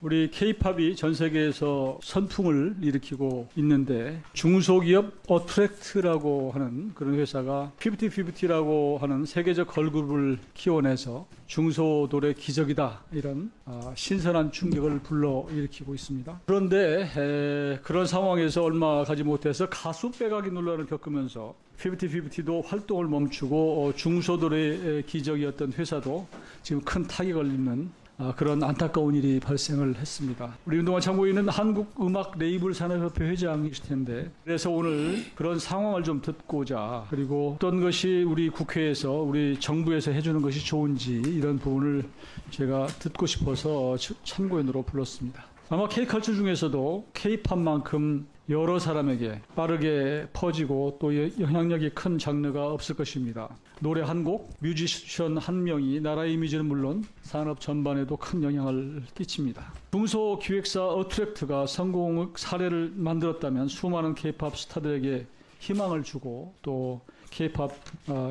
우리 K-팝이 전 세계에서 선풍을 일으키고 있는데 중소기업 어트랙트라고 하는 그런 회사가 50-50라고 하는 세계적 걸그룹을 키워내서 중소돌의 기적이다 이런 신선한 충격을 불러일으키고 있습니다. 그런데 그런 상황에서 얼마 가지 못해서 가수 빼가기 논란을 겪으면서 50-50도 활동을 멈추고 중소돌의 기적이었던 회사도 지금 큰 타격을 입는 그런 안타까운 일이 발생을 했습니다. 우리 운동화 참고인은 한국음악 레이블 산업협회 회장이실 텐데 그래서 오늘 그런 상황을 좀 듣고자 그리고 어떤 것이 우리 국회에서 우리 정부에서 해주는 것이 좋은지 이런 부분을 제가 듣고 싶어서 참고인으로 불렀습니다. 아마 K컬처 중에서도 K팝만큼 여러 사람에게 빠르게 퍼지고 또 영향력이 큰 장르가 없을 것입니다. 노래 한 곡, 뮤지션 한 명이 나라 이미지는 물론 산업 전반에도 큰 영향을 끼칩니다. 중소기획사 어트랙트가 성공 사례를 만들었다면 수많은 K-팝 스타들에게 희망을 주고 또 K-팝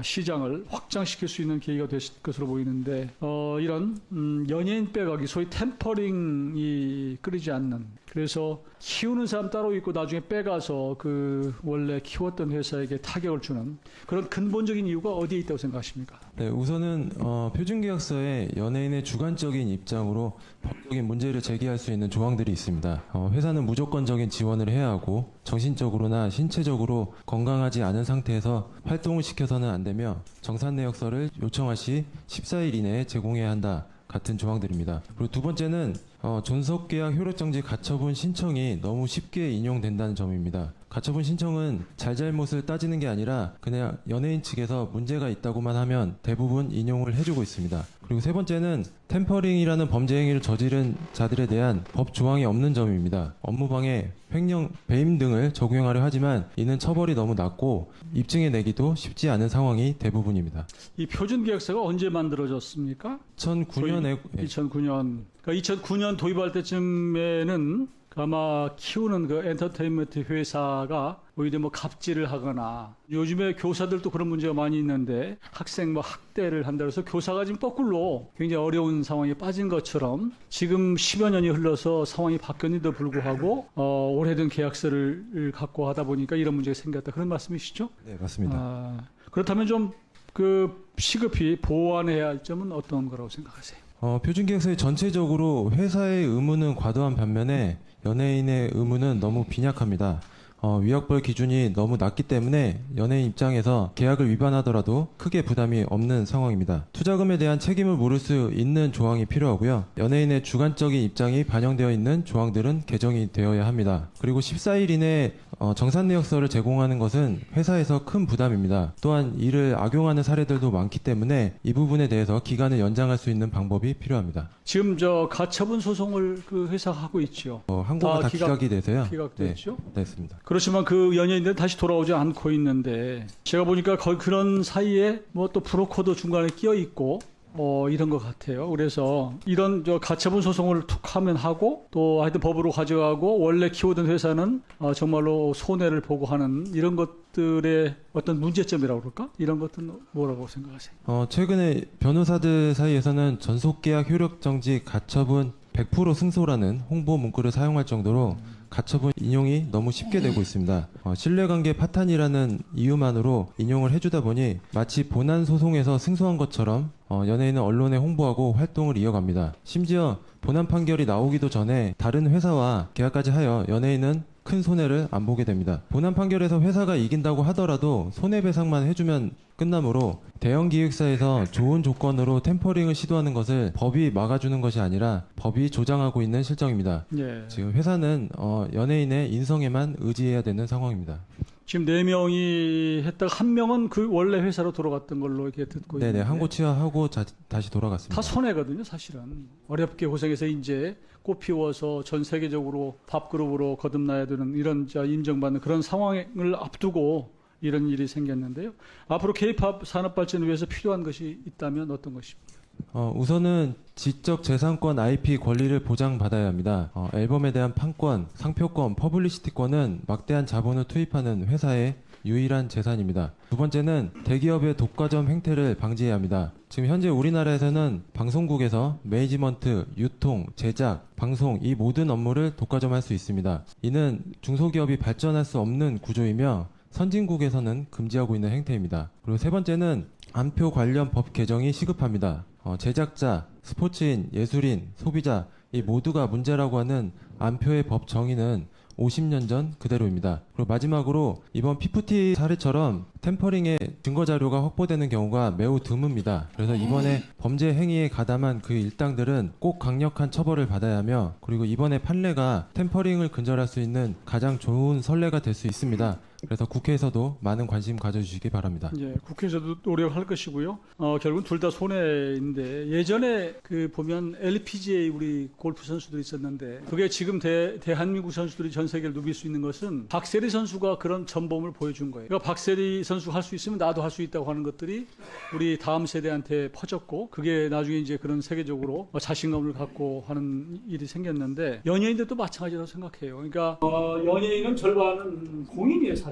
시장을 확장시킬 수 있는 계기가 됐을 것으로 보이는데 이런 연예인 빼가기 소위 템퍼링이 끊이지 않는 그래서 키우는 사람 따로 있고 나중에 빼가서 그 원래 키웠던 회사에게 타격을 주는 그런 근본적인 이유가 어디에 있다고 생각하십니까? 네, 우선은 표준계약서에 연예인의 주관적인 입장으로 법적인 문제를 제기할 수 있는 조항들이 있습니다. 회사는 무조건적인 지원을 해야 하고 정신적으로나 신체적으로 건강하지 않은 상태에서 활동을 시켜서는 안 되며 정산 내역서를 요청할 시 14일 이내에 제공해야 한다. 같은 조항들입니다. 그리고 두 번째는 존속계약 효력정지 가처분 신청이 너무 쉽게 인용된다는 점입니다. 가처분 신청은 잘잘못을 따지는 게 아니라 그냥 연예인 측에서 문제가 있다고만 하면 대부분 인용을 해주고 있습니다. 그리고 세 번째는 템퍼링이라는 범죄 행위를 저지른 자들에 대한 법 조항이 없는 점입니다. 업무방해, 횡령, 배임 등을 적용하려 하지만 이는 처벌이 너무 낮고 입증해내기도 쉽지 않은 상황이 대부분입니다. 이 표준계약서가 언제 만들어졌습니까? 2009년에 2009년. 그러니까 2009년 도입할 때쯤에는 아마 키우는 그 엔터테인먼트 회사가 오히려 뭐 갑질을 하거나 요즘에 교사들도 그런 문제가 많이 있는데 학생 뭐 학대를 한다 해서 교사가 지금 거꾸로 굉장히 어려운 상황에 빠진 것처럼 지금 10여 년이 흘러서 상황이 바뀌었는데도 불구하고 오래된 계약서를 갖고 하다 보니까 이런 문제가 생겼다 그런 말씀이시죠? 네, 맞습니다. 그렇다면 좀 그 시급히 보완해야 할 점은 어떤 거라고 생각하세요? 표준계약서의 전체적으로 회사의 의무는 과도한 반면에 연예인의 의무는 너무 빈약합니다. 위약벌 기준이 너무 낮기 때문에 연예인 입장에서 계약을 위반하더라도 크게 부담이 없는 상황입니다. 투자금에 대한 책임을 물을 수 있는 조항이 필요하고요. 연예인의 주관적인 입장이 반영되어 있는 조항들은 개정이 되어야 합니다. 그리고 14일 이내에 정산 내역서를 제공하는 것은 회사에서 큰 부담입니다. 또한 이를 악용하는 사례들도 많기 때문에 이 부분에 대해서 기간을 연장할 수 있는 방법이 필요합니다. 지금 저 가처분 소송을 그 회사가 하고 있죠. 항고가 다 기각이 돼서요. 기각됐죠? 네, 됐습니다. 그렇지만 그 연예인들은 다시 돌아오지 않고 있는데 제가 보니까 거의 그런 사이에 뭐 또 브로커도 중간에 끼어 있고 이런 것 같아요. 그래서 이런 저 가처분 소송을 툭 하면 하고 또 하여튼 법으로 가져가고 원래 키우던 회사는 정말로 손해를 보고 하는 이런 것들의 어떤 문제점이라고 그럴까? 이런 것들은 뭐라고 생각하세요? 최근에 변호사들 사이에서는 전속계약 효력정지 가처분 100% 승소라는 홍보 문구를 사용할 정도로 가처분 인용이 너무 쉽게 되고 있습니다. 신뢰관계 파탄이라는 이유만으로 인용을 해주다 보니 마치 본안 소송에서 승소한 것처럼 연예인은 언론에 홍보하고 활동을 이어갑니다. 심지어 본안 판결이 나오기도 전에 다른 회사와 계약까지 하여 연예인은 큰 손해를 안 보게 됩니다. 본안 판결에서 회사가 이긴다고 하더라도 손해배상만 해주면 끝나므로 대형 기획사에서 좋은 조건으로 템퍼링을 시도하는 것을 법이 막아주는 것이 아니라 법이 조장하고 있는 실정입니다. 예. 지금 회사는 연예인의 인성에만 의지해야 되는 상황입니다. 지금 4명이 했다가 1명은 그 원래 회사로 돌아갔던 걸로 이렇게 듣고 있는데 네네, 항고 치하하고 다시 돌아갔습니다. 다 손해거든요, 사실은. 어렵게 고생해서 이제 꽃 피워서 전 세계적으로 밥그룹으로 거듭나야 되는 이런 인정받는 그런 상황을 앞두고 이런 일이 생겼는데요. 앞으로 K-팝 산업 발전을 위해서 필요한 것이 있다면 어떤 것입니까? 우선은 지적 재산권 IP 권리를 보장받아야 합니다. 앨범에 대한 판권, 상표권, 퍼블리시티권은 막대한 자본을 투입하는 회사에 유일한 재산입니다. 두 번째는 대기업의 독과점 행태를 방지해야 합니다. 지금 현재 우리나라에서는 방송국에서 매니지먼트, 유통, 제작, 방송 이 모든 업무를 독과점할 수 있습니다. 이는 중소기업이 발전할 수 없는 구조이며 선진국에서는 금지하고 있는 행태입니다. 그리고 세 번째는 안표 관련 법 개정이 시급합니다. 제작자, 스포츠인, 예술인, 소비자 이 모두가 문제라고 하는 안표의 법 정의는 50년 전 그대로입니다. 그리고 마지막으로 이번 피프티 사례처럼 템퍼링의 증거 자료가 확보되는 경우가 매우 드뭅니다. 그래서 이번에 범죄 행위에 가담한 그 일당들은 꼭 강력한 처벌을 받아야 하며, 그리고 이번에 판례가 템퍼링을 근절할 수 있는 가장 좋은 선례가 될 수 있습니다. 그래서 국회에서도 많은 관심 가져주시기 바랍니다. 예, 국회에서도 노력할 것이고요. 결국은 둘 다 손해인데, 예전에 그 보면 LPGA 우리 골프 선수들이 있었는데, 그게 지금 대한민국 선수들이 전 세계를 누빌 수 있는 것은 박세리 선수가 그런 전범을 보여준 거예요. 그러니까 박세리 선수가 할 수 있으면 나도 할 수 있다고 하는 것들이 우리 다음 세대한테 퍼졌고, 그게 나중에 이제 그런 세계적으로 자신감을 갖고 하는 일이 생겼는데, 연예인들도 마찬가지라고 생각해요. 그러니까 연예인은 절반은 공인이에요, 사실.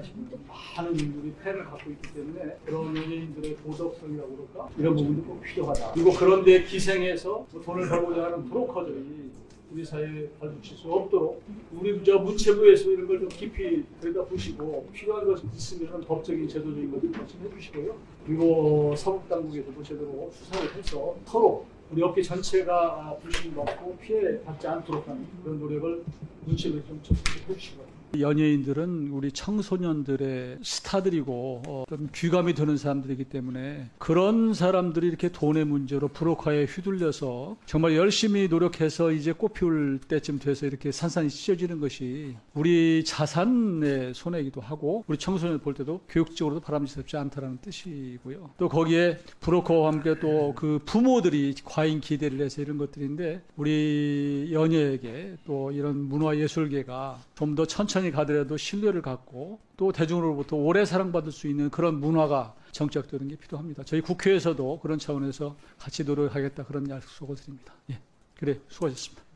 많은 우리 팬을 갖고 있기 때문에 그런 연예인들의 도덕성이라고 그럴까? 이런 부분도 꼭 필요하다. 그리고 그런데 기생해서 돈을 벌고자 하는 브로커들이 우리 사회에 발붙일 수 없도록 우리 문체부에서 이런 걸 좀 깊이 들여다보시고, 필요한 것이 있으면 법적인 제도적인 것을 말씀해 주시고요. 그리고 사법당국에서도 제대로 수사를 해서 서로 우리 업계 전체가 불신받고 피해받지 않도록 하는 그런 노력을 문체부에 좀 적극 해주시고요. 연예인들은 우리 청소년들의 스타들이고 좀 귀감이 되는 사람들이기 때문에, 그런 사람들이 이렇게 돈의 문제로 브로커에 휘둘려서 정말 열심히 노력해서 이제 꽃피울 때쯤 돼서 이렇게 산산이 찢어지는 것이 우리 자산의 손해이기도 하고, 우리 청소년 볼 때도 교육적으로도 바람직하지 않다라는 뜻이고요. 또 거기에 브로커와 함께 또 그 부모들이 과잉 기대를 해서 이런 것들인데, 우리 연예계 또 이런 문화예술계가 좀 더 천천히 가더라도 신뢰를 갖고 또 대중으로부터 오래 사랑받을 수 있는 그런 문화가 정착되는 게 필요합니다. 저희 국회에서도 그런 차원에서 같이 노력하겠다, 그런 약속을 드립니다. 예, 그래, 수고하셨습니다.